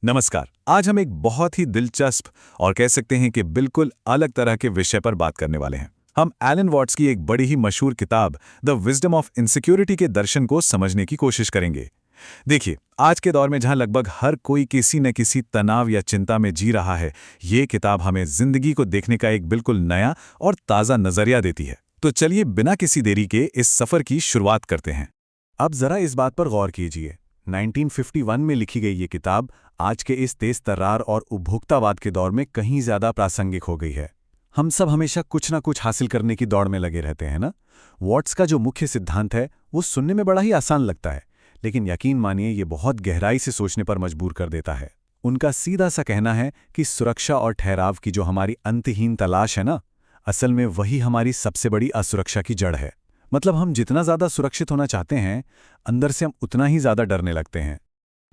नमस्कार। आज हम एक बहुत ही दिलचस्प और कह सकते हैं कि बिल्कुल अलग तरह के विषय पर बात करने वाले हैं। हम एलन वॉट्स की एक बड़ी ही मशहूर किताब द विजडम ऑफ इनसिक्योरिटी के दर्शन को समझने की कोशिश करेंगे। देखिए, आज के दौर में जहां लगभग हर कोई किसी न किसी तनाव या चिंता में जी रहा है, ये किताब हमें जिंदगी को देखने का एक बिल्कुल नया और ताज़ा नजरिया देती है। तो चलिए बिना किसी देरी के इस सफ़र की शुरुआत करते हैं। अब जरा इस बात पर गौर कीजिए, 1951 में लिखी गई ये किताब आज के इस तेज तर्रार और उपभोक्तावाद के दौर में कहीं ज्यादा प्रासंगिक हो गई है। हम सब हमेशा कुछ ना कुछ हासिल करने की दौड़ में लगे रहते हैं ना। वॉट्स का जो मुख्य सिद्धांत है वो सुनने में बड़ा ही आसान लगता है, लेकिन यकीन मानिए ये बहुत गहराई से सोचने पर मजबूर कर देता है। उनका सीधा सा कहना है कि सुरक्षा और ठहराव की जो हमारी अंतहीन तलाश है ना, असल में वही हमारी सबसे बड़ी असुरक्षा की जड़ है। मतलब हम जितना ज्यादा सुरक्षित होना चाहते हैं, अंदर से हम उतना ही ज्यादा डरने लगते हैं।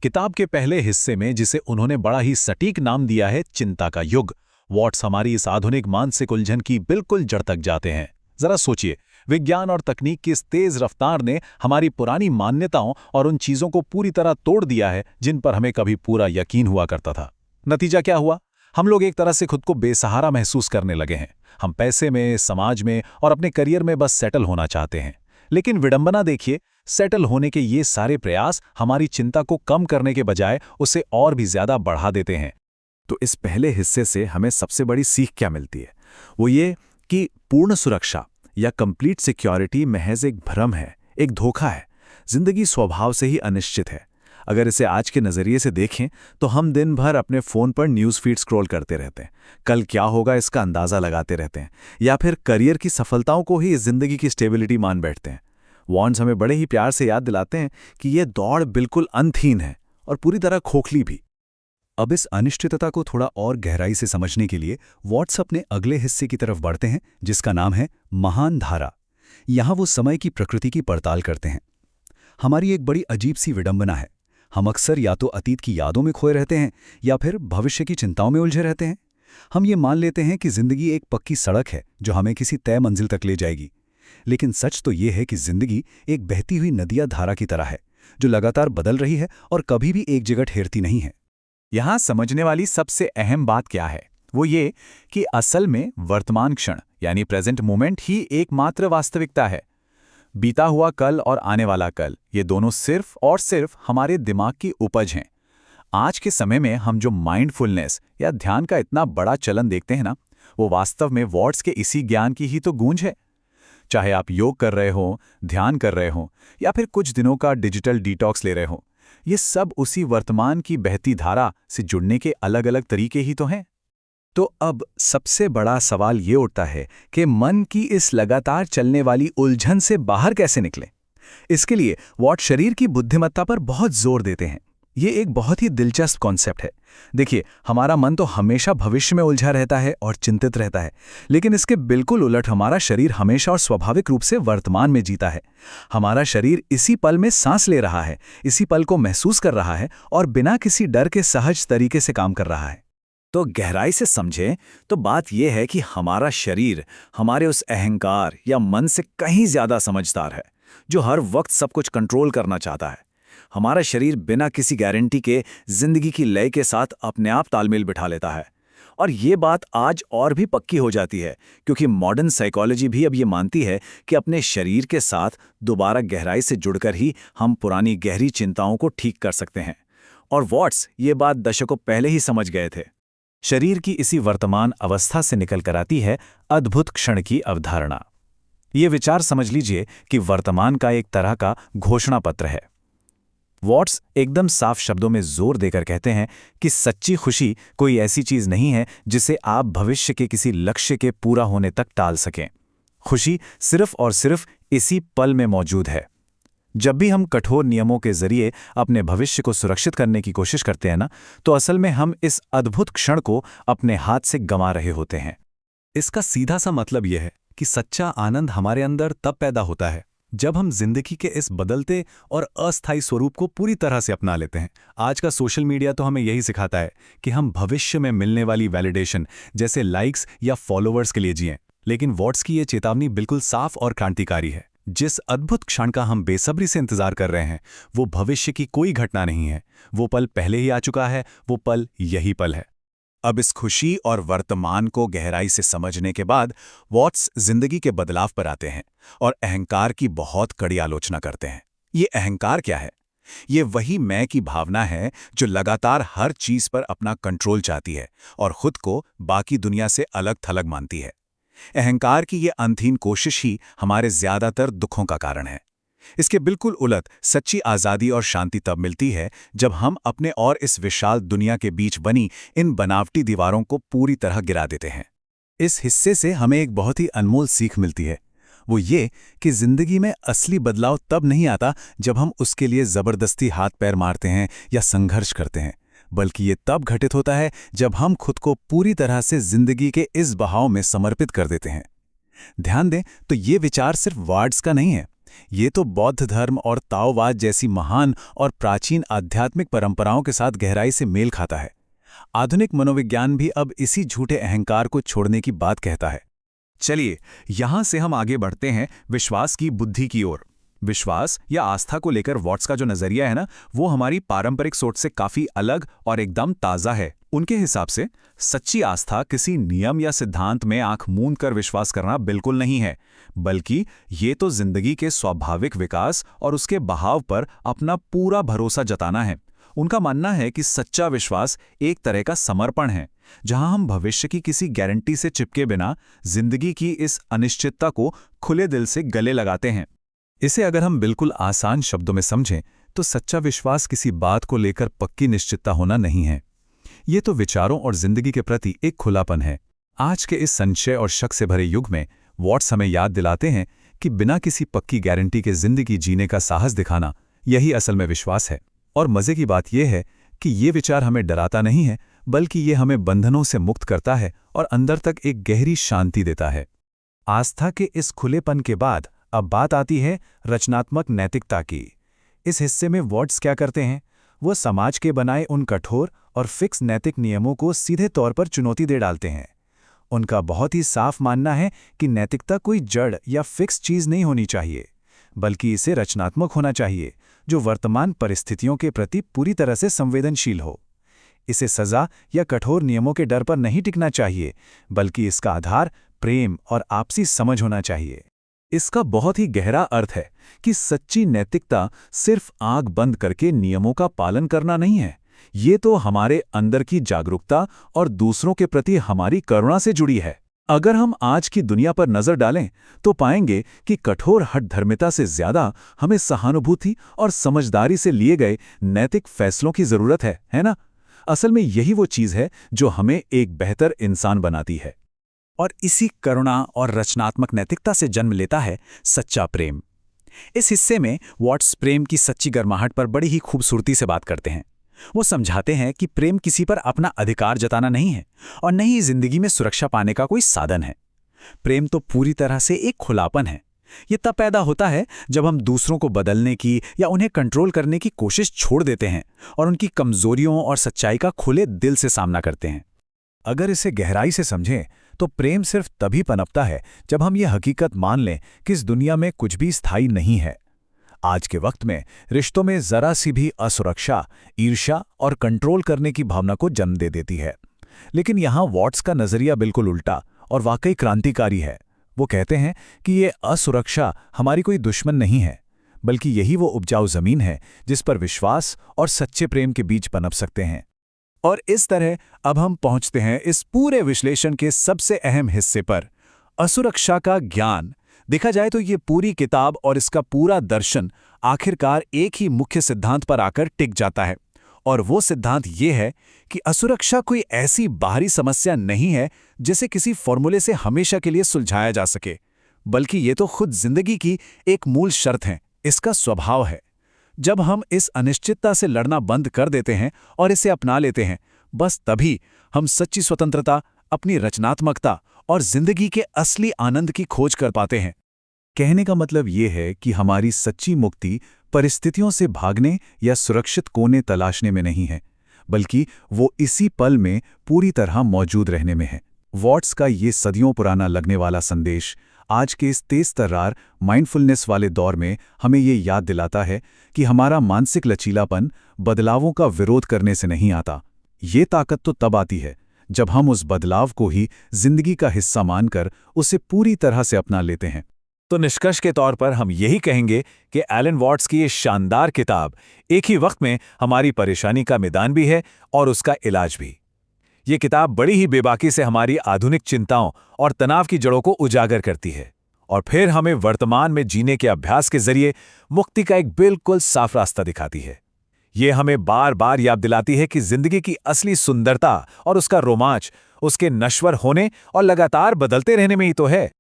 किताब के पहले हिस्से में, जिसे उन्होंने बड़ा ही सटीक नाम दिया है चिंता का युग, वॉट्स हमारी इस आधुनिक मानसिक उलझन की बिल्कुल जड़ तक जाते हैं। जरा सोचिए, विज्ञान और तकनीक की इस तेज रफ्तार ने हमारी पुरानी मान्यताओं और उन चीजों को पूरी तरह तोड़ दिया है जिन पर हमें कभी पूरा यकीन हुआ करता था। नतीजा क्या हुआ? हम लोग एक तरह से खुद को बेसहारा महसूस करने लगे हैं। हम पैसे में, समाज में और अपने करियर में बस सेटल होना चाहते हैं। लेकिन विडंबना देखिए, सेटल होने के ये सारे प्रयास हमारी चिंता को कम करने के बजाय उसे और भी ज्यादा बढ़ा देते हैं। तो इस पहले हिस्से से हमें सबसे बड़ी सीख क्या मिलती है? वो ये कि पूर्ण सुरक्षा या कंप्लीट सिक्योरिटी महज एक भ्रम है, एक धोखा है। जिंदगी स्वभाव से ही अनिश्चित है। अगर इसे आज के नज़रिए से देखें तो हम दिन भर अपने फ़ोन पर न्यूज़ फीड स्क्रॉल करते रहते हैं, कल क्या होगा इसका अंदाज़ा लगाते रहते हैं, या फिर करियर की सफलताओं को ही ज़िंदगी की स्टेबिलिटी मान बैठते हैं। वॉन्ड्स हमें बड़े ही प्यार से याद दिलाते हैं कि यह दौड़ बिल्कुल अंतहीन है और पूरी तरह खोखली भी। अब इस अनिश्चितता को थोड़ा और गहराई से समझने के लिए वॉट्स अपने अगले हिस्से की तरफ बढ़ते हैं, जिसका नाम है महान धारा। यहाँ वो समय की प्रकृति की पड़ताल करते हैं। हमारी एक बड़ी अजीब सी विडंबना है, हम अक्सर या तो अतीत की यादों में खोए रहते हैं या फिर भविष्य की चिंताओं में उलझे रहते हैं। हम ये मान लेते हैं कि जिंदगी एक पक्की सड़क है जो हमें किसी तय मंजिल तक ले जाएगी, लेकिन सच तो ये है कि जिंदगी एक बहती हुई नदिया धारा की तरह है, जो लगातार बदल रही है और कभी भी एक जगह ठहरती नहीं है। यहाँ समझने वाली सबसे अहम बात क्या है? वो ये कि असल में वर्तमान क्षण यानी प्रेजेंट मोमेंट ही एकमात्र वास्तविकता है। बीता हुआ कल और आने वाला कल, ये दोनों सिर्फ और सिर्फ हमारे दिमाग की उपज हैं। आज के समय में हम जो माइंडफुलनेस या ध्यान का इतना बड़ा चलन देखते हैं ना, वो वास्तव में वॉट्स के इसी ज्ञान की ही तो गूंज है। चाहे आप योग कर रहे हो, ध्यान कर रहे हो, या फिर कुछ दिनों का डिजिटल डिटॉक्स ले रहे हो, ये सब उसी वर्तमान की बहती धारा से जुड़ने के अलग अलग तरीके ही तो हैं। तो अब सबसे बड़ा सवाल ये उठता है कि मन की इस लगातार चलने वाली उलझन से बाहर कैसे निकलें? इसके लिए वॉट शरीर की बुद्धिमत्ता पर बहुत जोर देते हैं। ये एक बहुत ही दिलचस्प कॉन्सेप्ट है। देखिए, हमारा मन तो हमेशा भविष्य में उलझा रहता है और चिंतित रहता है, लेकिन इसके बिल्कुल उलट हमारा शरीर हमेशा और स्वाभाविक रूप से वर्तमान में जीता है। हमारा शरीर इसी पल में सांस ले रहा है, इसी पल को महसूस कर रहा है और बिना किसी डर के सहज तरीके से काम कर रहा है। तो गहराई से समझें तो बात यह है कि हमारा शरीर हमारे उस अहंकार या मन से कहीं ज्यादा समझदार है, जो हर वक्त सब कुछ कंट्रोल करना चाहता है। हमारा शरीर बिना किसी गारंटी के जिंदगी की लय के साथ अपने आप तालमेल बिठा लेता है। और ये बात आज और भी पक्की हो जाती है, क्योंकि मॉडर्न साइकोलॉजी भी अब ये मानती है कि अपने शरीर के साथ दोबारा गहराई से जुड़कर ही हम पुरानी गहरी चिंताओं को ठीक कर सकते हैं। और वॉट्स ये बात दशकों पहले ही समझ गए थे। शरीर की इसी वर्तमान अवस्था से निकल कर आती है अद्भुत क्षण की अवधारणा। ये विचार समझ लीजिए कि वर्तमान का एक तरह का घोषणा पत्र है। वॉट्स एकदम साफ शब्दों में जोर देकर कहते हैं कि सच्ची खुशी कोई ऐसी चीज नहीं है जिसे आप भविष्य के किसी लक्ष्य के पूरा होने तक टाल सकें। खुशी सिर्फ और सिर्फ इसी पल में मौजूद है। जब भी हम कठोर नियमों के जरिए अपने भविष्य को सुरक्षित करने की कोशिश करते हैं ना, तो असल में हम इस अद्भुत क्षण को अपने हाथ से गंवा रहे होते हैं। इसका सीधा सा मतलब यह है कि सच्चा आनंद हमारे अंदर तब पैदा होता है जब हम जिंदगी के इस बदलते और अस्थायी स्वरूप को पूरी तरह से अपना लेते हैं। आज का सोशल मीडिया तो हमें यही सिखाता है कि हम भविष्य में मिलने वाली वैलिडेशन जैसे लाइक्स या फॉलोअर्स के लिए जिएं, लेकिन वॉट्स की ये चेतावनी बिल्कुल साफ और क्रांतिकारी है। जिस अद्भुत क्षण का हम बेसब्री से इंतजार कर रहे हैं, वो भविष्य की कोई घटना नहीं है। वो पल पहले ही आ चुका है, वो पल यही पल है। अब इस खुशी और वर्तमान को गहराई से समझने के बाद वॉट्स जिंदगी के बदलाव पर आते हैं और अहंकार की बहुत कड़ी आलोचना करते हैं। ये अहंकार क्या है? ये वही मैं की भावना है जो लगातार हर चीज पर अपना कंट्रोल चाहती है और खुद को बाकी दुनिया से अलग थलग मानती है। अहंकार की ये अंतहीन कोशिश ही हमारे ज्यादातर दुखों का कारण है। इसके बिल्कुल उलट सच्ची आज़ादी और शांति तब मिलती है जब हम अपने और इस विशाल दुनिया के बीच बनी इन बनावटी दीवारों को पूरी तरह गिरा देते हैं। इस हिस्से से हमें एक बहुत ही अनमोल सीख मिलती है। वो ये कि जिंदगी में असली बदलाव तब नहीं आता जब हम उसके लिए जबरदस्ती हाथ पैर मारते हैं या संघर्ष करते हैं, बल्कि ये तब घटित होता है जब हम खुद को पूरी तरह से जिंदगी के इस बहाव में समर्पित कर देते हैं। ध्यान दें तो ये विचार सिर्फ वर्ड्स का नहीं है। ये तो बौद्ध धर्म और ताओवाद जैसी महान और प्राचीन आध्यात्मिक परंपराओं के साथ गहराई से मेल खाता है। आधुनिक मनोविज्ञान भी अब इसी झूठे अहंकार को छोड़ने की बात कहता है। चलिए, यहां से हम आगे बढ़ते हैं विश्वास की बुद्धि की ओर। विश्वास या आस्था को लेकर वॉट्स का जो नजरिया है ना, वो हमारी पारंपरिक सोच से काफी अलग और एकदम ताजा है। उनके हिसाब से सच्ची आस्था किसी नियम या सिद्धांत में आंख मूंद कर विश्वास करना बिल्कुल नहीं है, बल्कि ये तो जिंदगी के स्वाभाविक विकास और उसके बहाव पर अपना पूरा भरोसा जताना है। उनका मानना है कि सच्चा विश्वास एक तरह का समर्पण है, जहां हम भविष्य की किसी गारंटी से चिपके बिना जिंदगी की इस अनिश्चितता को खुले दिल से गले लगाते हैं। इसे अगर हम बिल्कुल आसान शब्दों में समझें तो सच्चा विश्वास किसी बात को लेकर पक्की निश्चितता होना नहीं है। ये तो विचारों और जिंदगी के प्रति एक खुलापन है। आज के इस संशय और शक से भरे युग में वॉट्स हमें याद दिलाते हैं कि बिना किसी पक्की गारंटी के जिंदगी जीने का साहस दिखाना यही असल में विश्वास है। और मजे की बात यह है कि ये विचार हमें डराता नहीं है, बल्कि ये हमें बंधनों से मुक्त करता है और अंदर तक एक गहरी शांति देता है। आस्था के इस खुलेपन के बाद अब बात आती है रचनात्मक नैतिकता की। इस हिस्से में वॉट्स क्या करते हैं? वो समाज के बनाए उन कठोर और फिक्स नैतिक नियमों को सीधे तौर पर चुनौती दे डालते हैं। उनका बहुत ही साफ मानना है कि नैतिकता कोई जड़ या फिक्स चीज नहीं होनी चाहिए, बल्कि इसे रचनात्मक होना चाहिए, जो वर्तमान परिस्थितियों के प्रति पूरी तरह से संवेदनशील हो। इसे सजा या कठोर नियमों के डर पर नहीं टिकना चाहिए, बल्कि इसका आधार प्रेम और आपसी समझ होना चाहिए। इसका बहुत ही गहरा अर्थ है कि सच्ची नैतिकता सिर्फ आंख बंद करके नियमों का पालन करना नहीं है। ये तो हमारे अंदर की जागरूकता और दूसरों के प्रति हमारी करुणा से जुड़ी है। अगर हम आज की दुनिया पर नजर डालें तो पाएंगे कि कठोर हठधर्मिता से ज्यादा हमें सहानुभूति और समझदारी से लिए गए नैतिक फैसलों की जरूरत है ना? असल में यही वो चीज है जो हमें एक बेहतर इंसान बनाती है। और इसी करुणा और रचनात्मक नैतिकता से जन्म लेता है सच्चा प्रेम। इस हिस्से में वॉट्स प्रेम की सच्ची गर्माहट पर बड़ी ही खूबसूरती से बात करते हैं। वो समझाते हैं कि प्रेम किसी पर अपना अधिकार जताना नहीं है और न ही जिंदगी में सुरक्षा पाने का कोई साधन है। प्रेम तो पूरी तरह से एक खुलापन है। ये तब पैदा होता है जब हम दूसरों को बदलने की या उन्हें कंट्रोल करने की कोशिश छोड़ देते हैं और उनकी कमजोरियों और सच्चाई का खुले दिल से सामना करते हैं। अगर इसे गहराई से समझें तो प्रेम सिर्फ तभी पनपता है जब हम ये हकीकत मान लें कि इस दुनिया में कुछ भी स्थायी नहीं है। आज के वक्त में रिश्तों में जरा सी भी असुरक्षा, ईर्ष्या और कंट्रोल करने की भावना को जन्म दे देती है। लेकिन यहाँ वॉट्स का नजरिया बिल्कुल उल्टा और वाकई क्रांतिकारी है। वो कहते हैं कि ये असुरक्षा हमारी कोई दुश्मन नहीं है, बल्कि यही वो उपजाऊ जमीन है जिस पर विश्वास और सच्चे प्रेम के बीज पनप सकते हैं। और इस तरह अब हम पहुंचते हैं इस पूरे विश्लेषण के सबसे अहम हिस्से पर, असुरक्षा का ज्ञान। देखा जाए तो ये पूरी किताब और इसका पूरा दर्शन आखिरकार एक ही मुख्य सिद्धांत पर आकर टिक जाता है, और वो सिद्धांत ये है कि असुरक्षा कोई ऐसी बाहरी समस्या नहीं है जिसे किसी फॉर्मूले से हमेशा के लिए सुलझाया जा सके, बल्कि ये तो खुद जिंदगी की एक मूल शर्त है, इसका स्वभाव है। जब हम इस अनिश्चितता से लड़ना बंद कर देते हैं और इसे अपना लेते हैं, बस तभी हम सच्ची स्वतंत्रता, अपनी रचनात्मकता और जिंदगी के असली आनंद की खोज कर पाते हैं। कहने का मतलब ये है कि हमारी सच्ची मुक्ति परिस्थितियों से भागने या सुरक्षित कोने तलाशने में नहीं है, बल्कि वो इसी पल में पूरी तरह मौजूद रहने में है। वॉट्स का ये सदियों पुराना लगने वाला संदेश आज के इस तेज तर्रार माइंडफुलनेस वाले दौर में हमें ये याद दिलाता है कि हमारा मानसिक लचीलापन बदलावों का विरोध करने से नहीं आता। ये ताकत तो तब आती है जब हम उस बदलाव को ही जिंदगी का हिस्सा मानकर उसे पूरी तरह से अपना लेते हैं। तो निष्कर्ष के तौर पर हम यही कहेंगे कि एलन वॉट्स की ये शानदार किताब एक ही वक्त में हमारी परेशानी का मैदान भी है और उसका इलाज भी। ये किताब बड़ी ही बेबाकी से हमारी आधुनिक चिंताओं और तनाव की जड़ों को उजागर करती है और फिर हमें वर्तमान में जीने के अभ्यास के जरिए मुक्ति का एक बिल्कुल साफ रास्ता दिखाती है। ये हमें बार बार याद दिलाती है कि जिंदगी की असली सुंदरता और उसका रोमांच उसके नश्वर होने और लगातार बदलते रहने में ही तो है।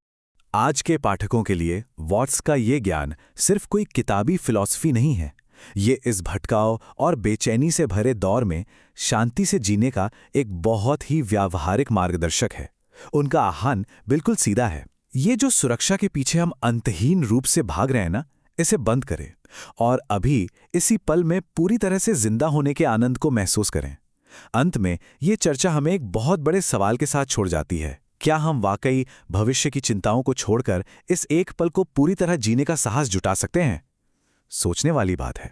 आज के पाठकों के लिए वॉट्स का ये ज्ञान सिर्फ कोई किताबी फिलॉसफी नहीं है। ये इस भटकाव और बेचैनी से भरे दौर में शांति से जीने का एक बहुत ही व्यावहारिक मार्गदर्शक है। उनका आह्वान बिल्कुल सीधा है। ये जो सुरक्षा के पीछे हम अंतहीन रूप से भाग रहे हैं ना, इसे बंद करें और अभी इसी पल में पूरी तरह से जिंदा होने के आनंद को महसूस करें। अंत में ये चर्चा हमें एक बहुत बड़े सवाल के साथ छोड़ जाती है। क्या हम वाकई भविष्य की चिंताओं को छोड़कर इस एक पल को पूरी तरह जीने का साहस जुटा सकते हैं? सोचने वाली बात है।